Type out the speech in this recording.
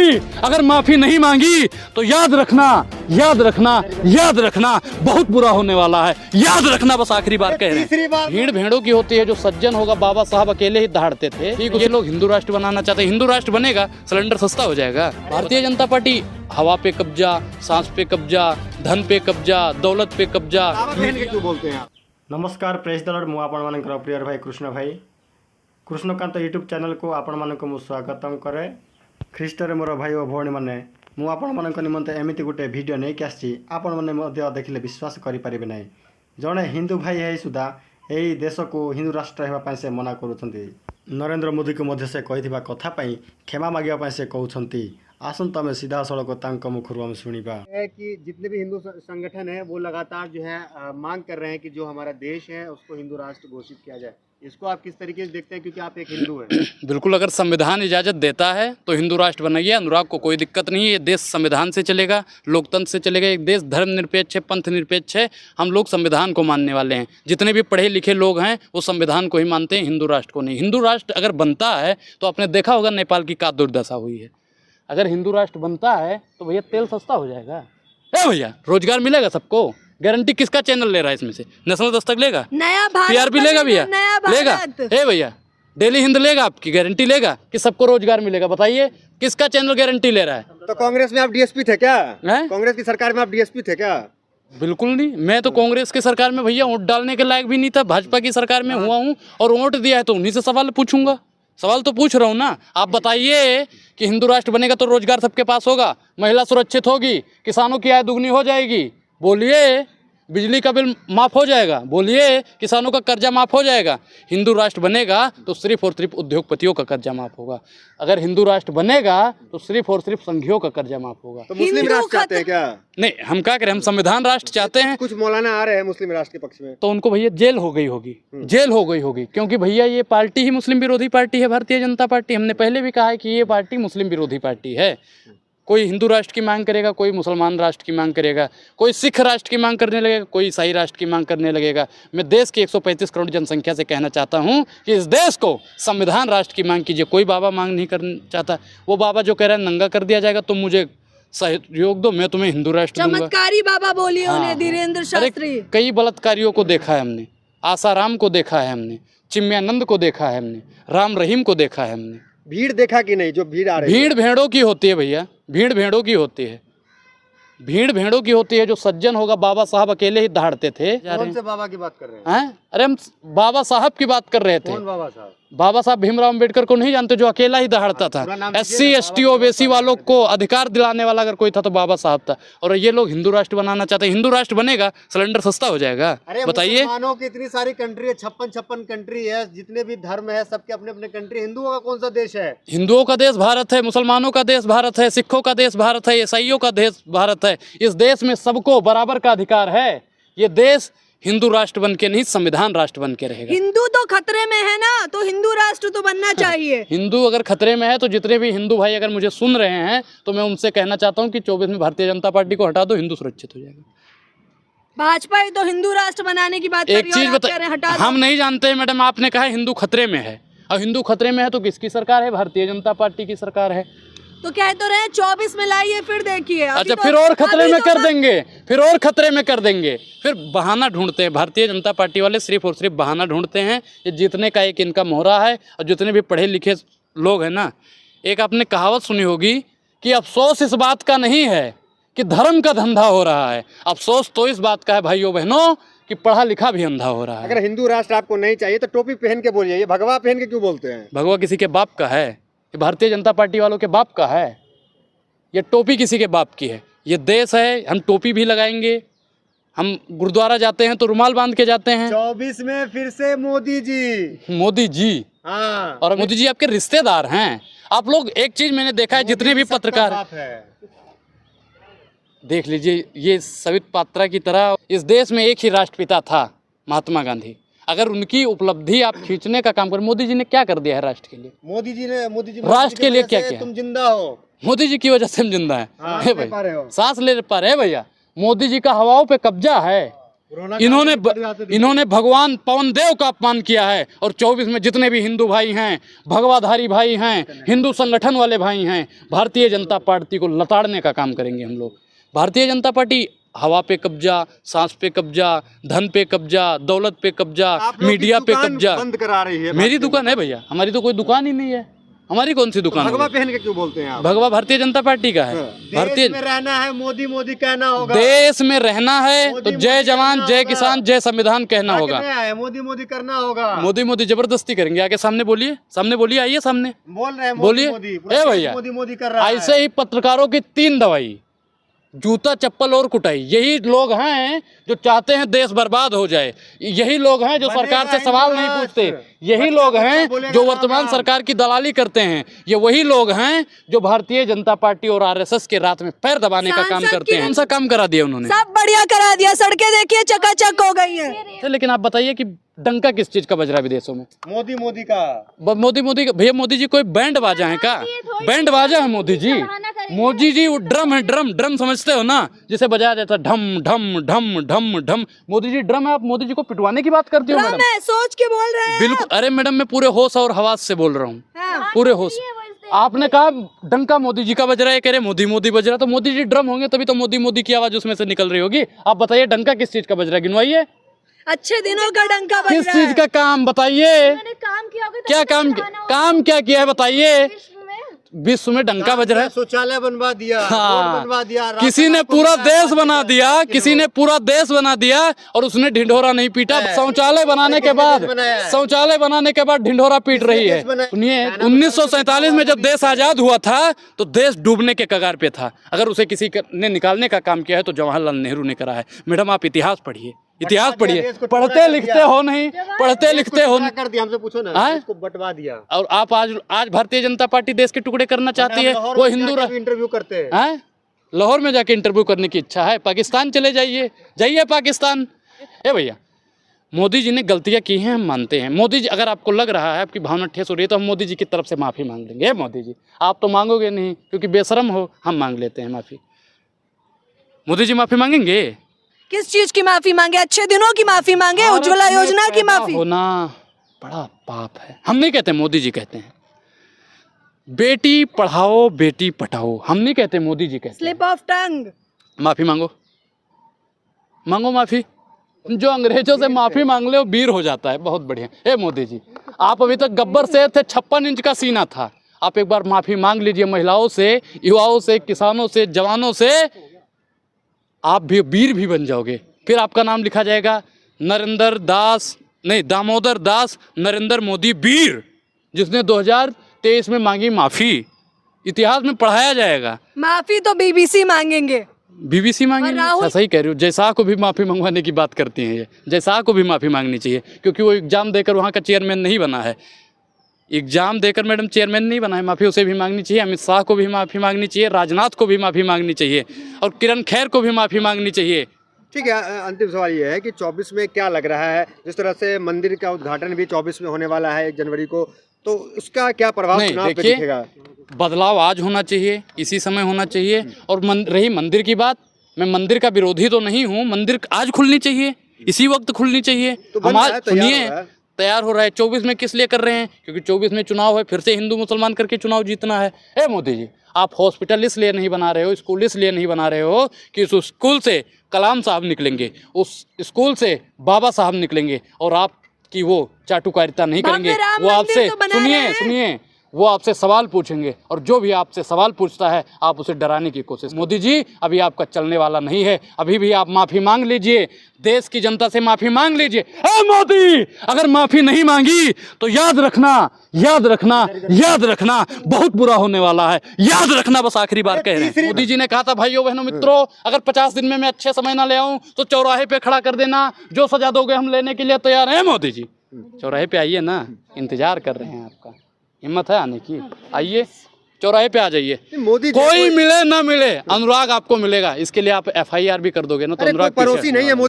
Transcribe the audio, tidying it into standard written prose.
मांगी, अगर माफी नहीं मांगी तो याद रखना, याद रखना, याद रखना, बहुत बुरा होने वाला है। याद रखना, बस आखिरी बार कह रहे हैं। भीड़ भेड़ों की होती है, जो सज्जन होगा बाबा साहब अकेले ही दहाड़ते थे। ठीक, ये लोग हिंदू राष्ट्र बनाना चाहते हैं। हिंदू राष्ट्र बनेगा, सिलेंडर सस्ता हो जाएगा। भारतीय जनता पार्टी हवा पे कब्जा, सांस पे कब्जा, धन पे कब्जा, दौलत पे कब्जा। क्यों बोलते हैं आप? नमस्कार प्रेस दल मु आपण प्रिय भाई कृष्ण भाई कृष्णकांत यूट्यूब चैनल को आपण मानक स्वागतम करे। ख्रीष्टर मोर भाई और भौणी मैंने मु आपण मानक निमंते एमिति गोटे वीडियो नहीं कि आसी आपण मैंने मध्य देखिले विश्वास करें नहीं। जड़े हिंदू भाई है सुधा यही देश को हिंदू राष्ट्र होगापी से मना करुँच। नरेंद्र मोदी को मध्य से कही कथापी क्षमा मांगे से कहते। आसंत आम सीधा सड़क मुखर हम शुणा है कि जितने भी हिंदू संगठन है वो लगातार जो है मांग कर रहे हैं कि जो हमारा देश है उसको हिंदू राष्ट्र घोषित किया जाए। इसको आप किस तरीके से देखते हैं, क्योंकि आप एक हिंदू हैं? बिल्कुल, अगर संविधान इजाज़त देता है तो हिंदू राष्ट्र बनाइए। अनुराग को कोई दिक्कत नहीं है। ये देश संविधान से चलेगा, लोकतंत्र से चलेगा। एक देश धर्मनिरपेक्ष है, पंथ निरपेक्ष है। हम लोग संविधान को मानने वाले हैं। जितने भी पढ़े लिखे लोग हैं वो संविधान को ही मानते हैं, हिंदू राष्ट्र को नहीं। हिंदू राष्ट्र अगर बनता है तो आपने देखा होगा नेपाल की क्या दुर्दशा हुई है। अगर हिंदू राष्ट्र बनता है तो भैया तेल सस्ता हो जाएगा। ए भैया, रोजगार मिलेगा सबको। गारंटी किसका चैनल ले रहा है इसमें से? नेशनल दस्तक लेगा, नया भारत टीआरपी लेगा भैया, लेगा। ए भैया, डेली हिंद लेगा, आपकी गारंटी लेगा कि सबको रोजगार मिलेगा? बताइए किसका चैनल गारंटी ले रहा है? तो कांग्रेस में आप डीएसपी थे क्या? हैं? कांग्रेस की सरकार में आप डीएसपी थे क्या? बिल्कुल नहीं। मैं तो कांग्रेस की सरकार में भैया वोट डालने के लायक भी नहीं था। भाजपा की सरकार में हुआ हूँ और वोट दिया है तो उन्हीं से सवाल पूछूंगा। सवाल तो पूछ रहा हूँ ना। आप बताइए कि हिंदू राष्ट्र बनेगा तो रोजगार सबके पास होगा, महिला सुरक्षित होगी, किसानों की आय दुगनी हो जाएगी। बोलिए, बिजली का बिल माफ़ हो जाएगा। बोलिए, किसानों का कर्जा माफ़ हो जाएगा। हिंदू राष्ट्र बनेगा तो सिर्फ और सिर्फ उद्योगपतियों का कर्जा माफ़ होगा। अगर हिंदू राष्ट्र बनेगा तो सिर्फ और सिर्फ संघियों का कर्जा माफ़ होगा। तो मुस्लिम राष्ट्र चाहते हैं क्या? नहीं, हम क्या करें, हम संविधान राष्ट्र चाहते हैं। कुछ मौलाना आ रहे हैं मुस्लिम राष्ट्र के पक्ष में, तो उनको भैया जेल हो गई होगी, जेल हो गई होगी, क्योंकि भैया ये पार्टी ही मुस्लिम विरोधी पार्टी है, भारतीय जनता पार्टी। हमने पहले भी कहा है कि ये पार्टी मुस्लिम विरोधी पार्टी है। कोई हिंदू राष्ट्र की मांग करेगा, कोई मुसलमान राष्ट्र की मांग करेगा, कोई सिख राष्ट्र की मांग करने लगेगा, कोई ईसाई राष्ट्र की मांग करने लगेगा। मैं देश की 135 करोड़ जनसंख्या से कहना चाहता हूं कि इस देश को संविधान राष्ट्र की मांग कीजिए। कोई बाबा मांग नहीं करना चाहता। वो बाबा जो कह रहा है नंगा कर दिया जाएगा, तुम मुझे सहयोग दो, मैं तुम्हें हिंदू राष्ट्र दूंगा। चमत्कारी बाबा बोलिए उन्हें, धीरेन्द्र शास्त्री। कई बलात्कारियों को देखा है हमने, आसाराम को देखा है हमने, चिन्मयानंद को देखा है हमने, राम रहीम को देखा है हमने। भीड़ देखा कि नहीं? जो भीड़ आ रही है, भीड़ भेड़ों की होती है भैया, भीड़ भेड़ों की होती है। भीड़ भेड़ों की होती है। जो सज्जन होगा बाबा साहब अकेले ही दहाड़ते थे। कौन से बाबा की बात कर रहे हैं? अरे हम बाबा साहब की बात कर रहे थे। कौन बाबा साहब? बाबा साहब भीमराव अंबेडकर को नहीं जानते, जो अकेला ही दहाड़ता था। SC ST ओबीसी वालों को अधिकार दिलाने वाला अगर कोई था तो बाबा साहब था। और ये लोग हिंदू राष्ट्र बनाना चाहते हैं। हिंदू राष्ट्र बनेगा, सिलेंडर सस्ता हो जाएगा। बताइए, मुसलमानों की इतनी सारी कंट्री है, 56 कंट्री है, जितने भी धर्म है सबके अपने अपने कंट्री। हिंदुओं का कौन सा देश है? हिंदुओं का देश भारत है, मुसलमानों का देश भारत है, सिखों का देश भारत है, ईसाइयों का देश भारत है। इस देश में सबको बराबर का अधिकार है। ये देश हिंदू राष्ट्र बन के नहीं, संविधान राष्ट्र बन के रहेगा। हिंदू तो खतरे में है ना, तो हिंदू राष्ट्र तो बनना चाहिए। हिंदू अगर खतरे में है तो जितने भी हिंदू भाई अगर मुझे सुन रहे हैं तो मैं उनसे कहना चाहता हूं कि 24 में भारतीय जनता पार्टी को हटा दो, हिंदू सुरक्षित हो जाएगा। भाजपा ही तो हिंदू राष्ट्र बनाने की बात कर एक रही है चीज और आप कह रहे हैं हटा दो। हम नहीं जानते मैडम, आपने कहा हिंदू खतरे में है। और हिंदू खतरे में है तो किसकी सरकार है? भारतीय जनता पार्टी की सरकार है। तो कह तो रहे 24 में लाइए, फिर देखिए। अच्छा, फिर और खतरे में कर देंगे, फिर और खतरे में कर देंगे। फिर बहाना ढूंढते हैं भारतीय जनता पार्टी वाले, सिर्फ और सिर्फ बहाना ढूंढते हैं। ये जीतने का एक इनका मोहरा है। और जितने भी पढ़े लिखे लोग हैं ना, एक आपने कहावत सुनी होगी कि अफसोस इस बात का नहीं है कि धर्म का धंधा हो रहा है, अफसोस तो इस बात का है भाइयों बहनों कि पढ़ा लिखा भी अंधा हो रहा है। अगर हिंदू राष्ट्र आपको नहीं चाहिए तो टोपी पहन के बोलिए। ये भगवा पहन के क्यों बोलते हैं? भगवा किसी के बाप का है? ये भारतीय जनता पार्टी वालों के बाप का है। ये टोपी किसी के बाप की है? ये देश है, हम टोपी भी लगाएंगे। हम गुरुद्वारा जाते हैं तो रुमाल बांध के जाते हैं। 24 में फिर से मोदी जी। मोदी जी, हाँ, और मोदी जी आपके रिश्तेदार हैं। आप लोग, एक चीज मैंने देखा है, जितने भी पत्रकार देख लीजिए, ये सवित पात्रा की तरह इस देश में एक ही राष्ट्रपिता था, महात्मा गांधी। अगर उनकी उपलब्धि आप खींचने का काम करें, मोदी जी ने क्या कर दिया है राष्ट्र के लिए? मोदी जी राष्ट्र के लिए क्या किया? तुम जिंदा हो। मोदी जी की वजह से हम जिंदा हैं। हाँ, है भाई, सांस ले पा रहे हैं भैया। मोदी जी का हवाओं पे कब्जा है। कोरोना इन्होंने भगवान पवन देव का अपमान किया है। और 24 में जितने भी हिंदू भाई हैं, भगवाधारी भाई हैं, हिंदू संगठन वाले भाई हैं, भारतीय जनता पार्टी को लताड़ने का काम करेंगे हम लोग। भारतीय जनता पार्टी हवा पे कब्जा, सांस पे कब्जा, धन पे कब्जा, दौलत पे कब्जा, मीडिया पे कब्जा बंद करा रही है। मेरी दुकान है भैया, हमारी तो कोई दुकान ही नहीं है। हमारी कौन सी दुकान भगवा होगी? पहन के क्यों बोलते हैं आप? भगवा भारतीय जनता पार्टी का है। भारतीय देश में रहना है, मोदी मोदी कहना होगा। देश में रहना है तो मोदी जय मोदी जवान, कहना जय होगा। किसान, जय संविधान कहना होगा। है, मोदी मोदी करना होगा। मोदी मोदी जबरदस्ती करेंगे। आके सामने बोलिए, सामने बोलिए, आइए सामने बोल रहे हैं बोलिए। मोदी ए भैया, मोदी मोदी कर रहा है। ऐसे ही पत्रकारों की 3 दवाई, जूता चप्पल और कुटाई। यही लोग हैं जो चाहते हैं देश बर्बाद हो जाए। यही लोग हैं जो सरकार से सवाल नहीं पूछते। यही लोग हैं जो वर्तमान सरकार की दलाली करते हैं। ये वही लोग हैं जो भारतीय जनता पार्टी और आरएसएस के रात में पैर दबाने का काम करते हैं। कौन सा काम करा दिया उन्होंने? सब बढ़िया करा दिया, सड़कें देखिए चकाचक हो गई है। लेकिन आप बताइए कि डंका किस चीज का बज रहा है विदेशों में? मोदी मोदी का। मोदी का भैया, मोदी जी कोई बैंड बाजा है क्या? बैंड बाजा है मोदी जी? मोदी जी वो ड्रम है, ड्रम समझते हो ना, जिसे बजाया जाता है ढम ढम ढम ढम ढम। मोदी जी ड्रम है। आप मोदी जी को पिटवाने की बात करती हो मैडम? मैं सोच के बोल रहे हैं। बिल्कुल। अरे मैडम, मैं पूरे होश और हवास से बोल रहा हूँ, पूरे होश। आपने कहा डंका मोदी जी का बज रहा है, कह रहे मोदी मोदी बज रहा है। तो मोदी जी ड्रम होंगे तभी तो मोदी मोदी की आवाज उसमें से निकल रही होगी। आप बताइए डंका किस चीज का बज रहा है? गिनवाइए। अच्छे दिनों का डंका बज किस रहा है। चीज का काम बताइए? काम किया होगा, क्या काम क्या किया है बताइए? विश्व में डंका बज रहा है। शौचालय बनवा दिया, हाँ। रोड बनवा दिया, किसी ने पूरा देश बना दिया, किसी ने पूरा देश बना दिया और उसने ढिंढोरा नहीं पीटा। शौचालय बनाने के बाद ढिंढोरा पीट रही है। सुनिए, 1947 में जब देश आजाद हुआ था तो देश डूबने के कगार पे था। अगर उसे किसी ने निकालने का काम किया है तो जवाहरलाल नेहरू ने करा है। मैडम, आप इतिहास पढ़िए, इतिहास पढ़िए। पढ़ते लिखते हो नहीं, पढ़ते लिखते हो कर दिया। हमसे पूछो ना, इसको बंटवा दिया। और आप आज भारतीय जनता पार्टी देश के टुकड़े करना चाहती है। वो हिंदू इंटरव्यू करते हैं। लाहौर में जाके इंटरव्यू करने की इच्छा है? पाकिस्तान चले जाइए पाकिस्तान। ए भैया, मोदी जी ने गलतियां की हैं, हम मानते हैं। मोदी जी, अगर आपको लग रहा है आपकी भावना ठेस हो रही है तो हम मोदी जी की तरफ से माफ़ी मांग लेंगे। मोदी जी, आप तो मांगोगे नहीं क्योंकि बेशरम हो, हम मांग लेते हैं माफ़ी। मोदी जी माफ़ी मांगेंगे? किस चीज की माफी मांगे? अच्छे दिनों की माफी मांगे, उज्ज्वला योजना की माफी? होना बड़ा पाप है। हम नहीं कहते, मोदी जी कहते हैं। बेटी पढ़ाओ बेटी पढ़ाओ, हम नहीं कहते, मोदी जी कहते हैं। Slip of tongue. माफी मांगो माफी। जो अंग्रेजों से माफी मांग ले वो वीर हो जाता है। बहुत बढ़िया। ए मोदी जी, आप अभी तक गब्बर से थे, 56 इंच का सीना था। आप एक बार माफी मांग लीजिए महिलाओं से, युवाओं से, किसानों से, जवानों से। आप भी वीर भी बन जाओगे। फिर आपका नाम लिखा जाएगा दामोदर दास नरेंद्र मोदी वीर, जिसने 2023 में मांगी माफी। इतिहास में पढ़ाया जाएगा। माफी तो बीबीसी मांगेंगे। बीबीसी मांगेंगे? सही कह रही हो। जैसा को भी माफी मंगवाने की बात करती हैं ये। जैसा को भी माफी मांगनी चाहिए क्योंकि वो एग्जाम देकर वहाँ का चेयरमैन नहीं बना है। एग्जाम देकर मैडम चेयरमैन नहीं बना है। माफ़ी उसे भी मांगनी चाहिए, अमित शाह को भी माफ़ी मांगनी चाहिए, राजनाथ को भी माफ़ी मांगनी चाहिए और किरण खैर को भी माफ़ी मांगनी चाहिए। ठीक है, अंतिम सवाल ये है कि 24 में क्या लग रहा है? जिस तरह से मंदिर का उद्घाटन भी 24 में होने वाला है, 1 जनवरी को, तो उसका क्या प्रभाव चुनाव पे दिखेगा? बदलाव आज होना चाहिए, इसी समय होना चाहिए। और रही मंदिर की बात, मैं मंदिर का विरोधी तो नहीं हूँ। मंदिर आज खुलनी चाहिए, इसी वक्त खुलनी चाहिए। हम आज सुनिए, तैयार हो रहा है। 24 में किस लिए कर रहे हैं? क्योंकि 24 में चुनाव है, फिर से हिंदू मुसलमान करके चुनाव जीतना है। ए मोदी जी, आप हॉस्पिटल इसलिए नहीं बना रहे हो, स्कूल इसलिए नहीं बना रहे हो कि उस स्कूल से कलाम साहब निकलेंगे, उस स्कूल से बाबा साहब निकलेंगे और आपकी वो चाटुकारिता नहीं करेंगे। वो आपसे सुनिए वो आपसे सवाल पूछेंगे और जो भी आपसे सवाल पूछता है आप उसे डराने की कोशिश। मोदी जी, अभी आपका चलने वाला नहीं है। अभी भी आप माफ़ी मांग लीजिए, देश की जनता से माफ़ी मांग लीजिए। ए मोदी, अगर माफ़ी नहीं मांगी तो याद रखना बहुत बुरा होने वाला है। याद रखना, बस आखिरी बार कह रहे हैं। मोदी जी ने कहा था, भाइयों बहनों मित्रों, अगर 50 दिन में मैं अच्छे समय ना ले आऊँ तो चौराहे पे खड़ा कर देना, जो सजा दोगे हम लेने के लिए तैयार हैं। मोदी जी, चौराहे पे आइए ना, इंतजार कर रहे हैं आपका। हिम्मत है आने की? आइए, चौराहे पे आ जाइए। मोदी कोई मिले ना मिले, अनुराग आपको मिलेगा। इसके लिए आप FIR भी कर दोगे ना तो अनुराग पड़ोसी नहीं है।